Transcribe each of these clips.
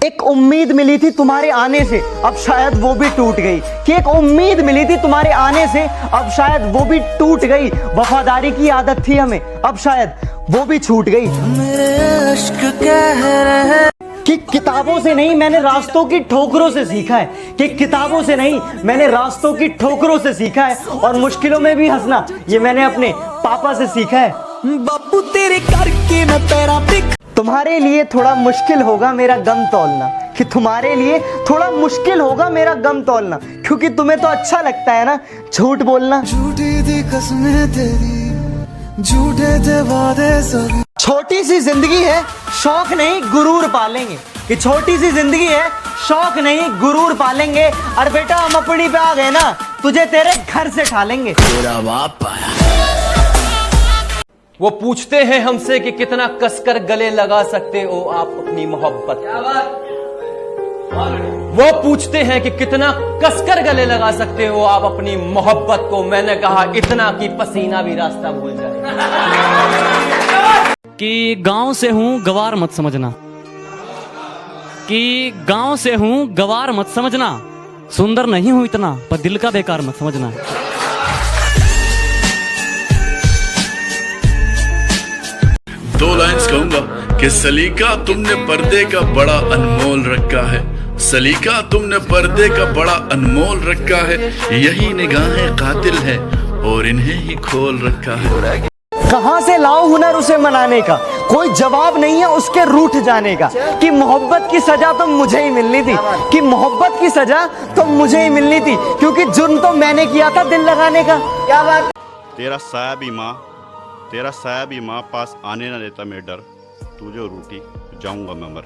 एक उम्मीद मिली थी तुम्हारे आने से, अब शायद वो भी टूट गई। कि एक उम्मीद मिली थी तुम्हारे आने से, अब शायद वो भी टूट गई। वफादारी की आदत थी हमें, अब शायद वो भी छूट गई। मेरे अश्क कह रहे कि किताबों से नहीं मैंने रास्तों की ठोकरों से सीखा है, कि किताबों से नहीं मैंने रास्तों की ठोकरों से सीखा है, और मुश्किलों में भी हंसना ये मैंने अपने पापा से सीखा है। बापू तेरे करके मैं तेरा पिक। तुम्हारे लिए थोड़ा मुश्किल होगा मेरा गम तौलना, कि तुम्हारे लिए थोड़ा मुश्किल होगा मेरा गम तौलना, क्योंकि तुम्हें तो अच्छा लगता है ना झूठ बोलना। झूठी थी कसमें तेरी, झूठे थे वादे सभी। छोटी सी जिंदगी है शौक नहीं गुरूर पालेंगे, कि छोटी सी जिंदगी है शौक नहीं गुरूर पालेंगे। और बेटा हम अपनी पे आ गए ना, तुझे तेरे घर से खा लेंगे। तेरा बाप आया। वो पूछते हैं हमसे कि कितना कसकर गले लगा सकते हो आप अपनी मोहब्बत। वो पूछते हैं कि कितना कसकर गले लगा सकते हो आप अपनी मोहब्बत को। मैंने कहा इतना कि पसीना भी रास्ता भूल जाए। कि गांव से हूं गवार मत समझना, कि गांव से हूं गवार मत समझना, सुंदर नहीं हूं इतना पर दिल का बेकार मत समझना। दो लाइन्स कहूंगा कि सलीका तुमने पर्दे का बड़ा अनमोल रखा है, सलीका तुमने पर्दे का बड़ा अनमोल रखा है। यही निगाहें कातिल है और इन्हें ही खोल रखा है। कहां से लाऊं हुनर उसे मनाने का, कोई जवाब नहीं है उसके रूठ जाने का। कि मोहब्बत की सजा तो मुझे ही मिलनी थी, कि मोहब्बत की सजा तो मुझे ही मिलनी थी, क्योंकि जुर्म तो मैंने किया था दिल लगाने का। क्या बात। तेरा साया भी माँ पास आने ना देता मैं डर, तू जो रूठी जाऊंगा मैं मर।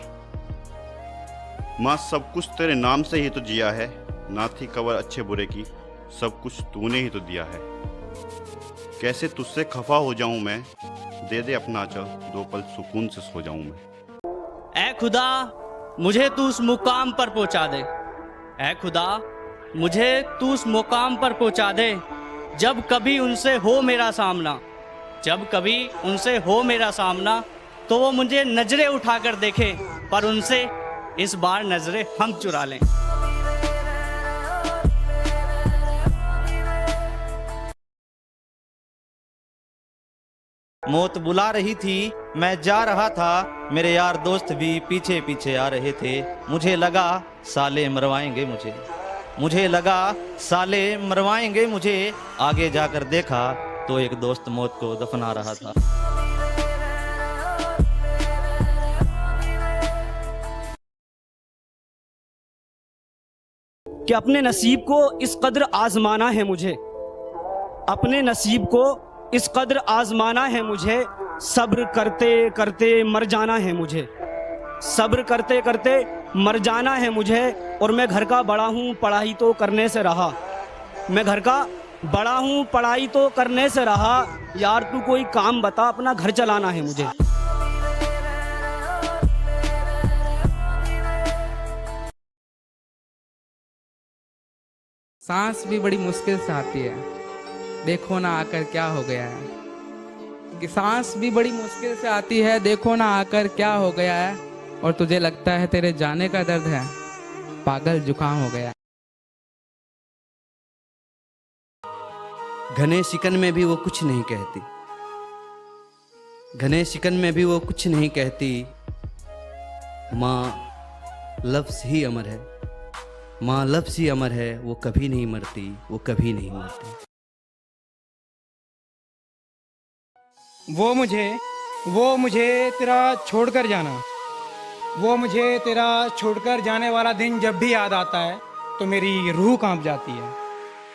माँ सब कुछ तेरे नाम से ही तो जिया है, ना थी खबर अच्छे बुरे की, सब कुछ तूने ही तो दिया है। कैसे तुझसे खफा हो जाऊं मैं, दे दे अपना आंचल, दो पल सुकून से सो जाऊं मैं। ऐ खुदा मुझे तू उस मुकाम पर पहुंचा दे, ऐ खुदा मुझे तू उस मुकाम पर पहुंचा दे, जब कभी उनसे हो मेरा सामना, जब कभी उनसे हो मेरा सामना, तो वो मुझे नजरें उठाकर देखे, पर उनसे इस बार नजरें हम चुरा लें। मौत बुला रही थी, मैं जा रहा था, मेरे यार दोस्त भी पीछे पीछे आ रहे थे। मुझे लगा साले मरवाएंगे मुझे, मुझे लगा साले मरवाएंगे मुझे। आगे जाकर देखा तो एक दोस्त मौत को दफना रहा था। कि अपने नसीब को इस कदर आजमाना है मुझे, अपने नसीब को इस कदर आजमाना है मुझे, सब्र करते करते मर जाना है मुझे, सब्र करते करते मर जाना है मुझे। और मैं घर का बड़ा हूँ पढ़ाई तो करने से रहा, मैं घर का बड़ा हूँ पढ़ाई तो करने से रहा, यार तू कोई काम बता अपना घर चलाना है मुझे। सांस भी बड़ी मुश्किल से आती है, देखो ना आकर क्या हो गया है। कि सांस भी बड़ी मुश्किल से आती है, देखो ना आकर क्या हो गया है। और तुझे लगता है तेरे जाने का दर्द है, पागल जुकाम हो गया। घने शिकन में भी वो कुछ नहीं कहती, घने शिकन में भी वो कुछ नहीं कहती। माँ लफ्ज़ ही अमर है, माँ लफ्ज़ ही अमर है, वो कभी नहीं मरती, वो कभी नहीं मरती। वो मुझे तेरा छोड़कर जाना, वो मुझे तेरा छोड़कर जाने वाला दिन जब भी याद आता है तो मेरी रूह कांप जाती है।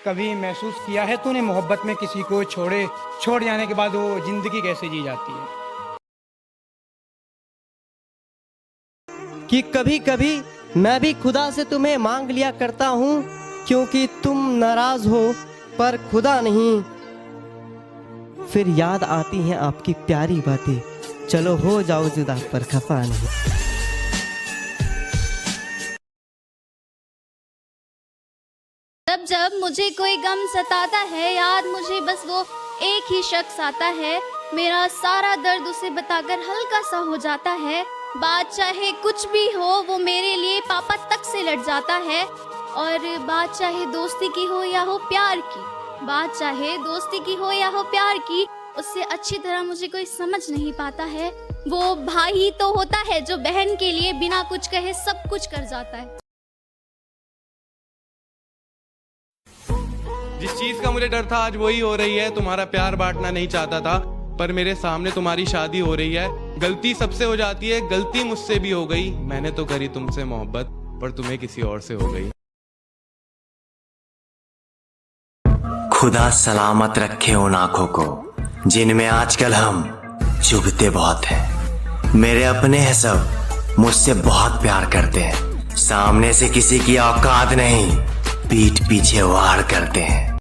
कभी महसूस किया है तूने मोहब्बत में किसी को छोड़ जाने के बाद वो जिंदगी कैसे जी जाती है। कि कभी कभी मैं भी खुदा से तुम्हें मांग लिया करता हूँ, क्योंकि तुम नाराज हो पर खुदा नहीं। फिर याद आती हैं आपकी प्यारी बातें, चलो हो जाओ जुदा पर खफा नहीं। जब जब मुझे कोई गम सताता है, याद मुझे बस वो एक ही शख्स आता है, मेरा सारा दर्द उसे बताकर हल्का सा हो जाता है। बात चाहे कुछ भी हो, वो मेरे से लड़ जाता है। और बात चाहे दोस्ती की हो या हो प्यार की, बात चाहे दोस्ती की हो या हो प्यार की, उससे अच्छी तरह मुझे कोई समझ नहीं पाता है। वो भाई ही तो होता है जो बहन के लिए बिना कुछ कहे सब कुछ कर जाता है। जिस चीज का मुझे डर था आज वही हो रही है। तुम्हारा प्यार बांटना नहीं चाहता था, पर मेरे सामने तुम्हारी शादी हो रही है। गलती सबसे हो जाती है, गलती मुझसे भी हो गई। मैंने तो करी तुमसे मोहब्बत, पर तुम्हें किसी और से हो गई। खुदा सलामत रखे उन आंखों को जिनमें आजकल हम चुभते बहुत हैं। मेरे अपने हैं सब, मुझसे बहुत प्यार करते हैं। सामने से किसी की औकात नहीं, पीठ पीछे वार करते हैं।